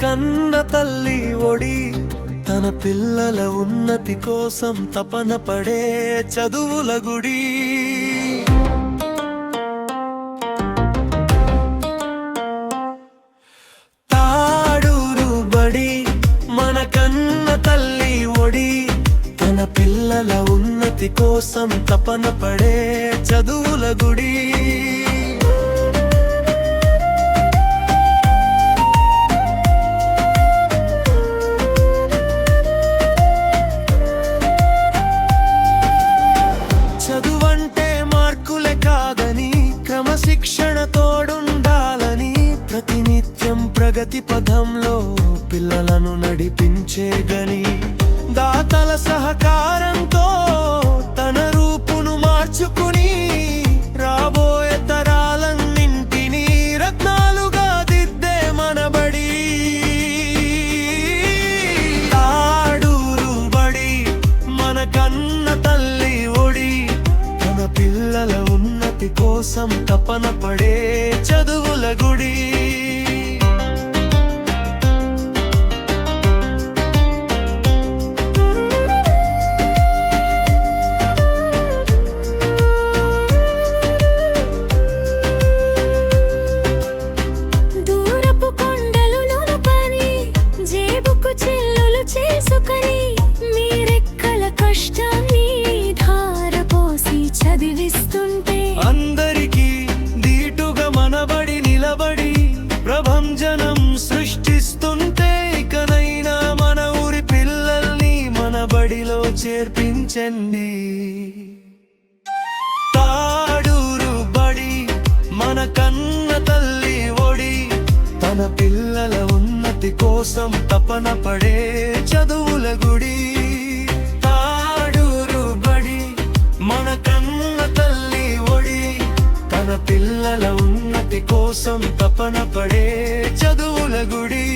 కన్న తల్లి ఒడి తన పిల్లల ఉన్నతి కోసం తపన పడే చదువుల గుడి. తాడూరు బడి మన కన్న తల్లి ఒడి తన పిల్లల ఉన్నతి కోసం తపన పడే చదువుల గుడి. చదువంటే మార్కులే కాదని క్రమశిక్షణ తోడుండాలని ప్రతినిత్యం ప్రగతి పథంలో పిల్లలను నడిపించే గని దాతల సహకారంతో తన రూపును మార్చుకుని రాబోయే తరాలన్నింటినీ రత్నాలుగా దిద్దే మనబడి. తాడూరు బడి మన కన్న తల్లి ఒడి తన పిల్లల ఉన్నతి కోసం తపన పడే చదువుల గుడి. అందరికీ దీటుగా మనబడి నిలబడి ప్రభంజనం సృష్టిస్తుంటే ఇకనైనా మన ఊరి పిల్లల్ని మన బడిలో చేర్పించండి. తాడూరు బడి మన కన్న తల్లి ఒడి తన పిల్లల ఉన్నతి కోసం తపన పడే చదువుల గుడి. తాడూరు బడి మన కన్న తల్లి ఒడి తన పిల్లల ఉన్నతి కోసం తపన పడే చదువుల గుడి.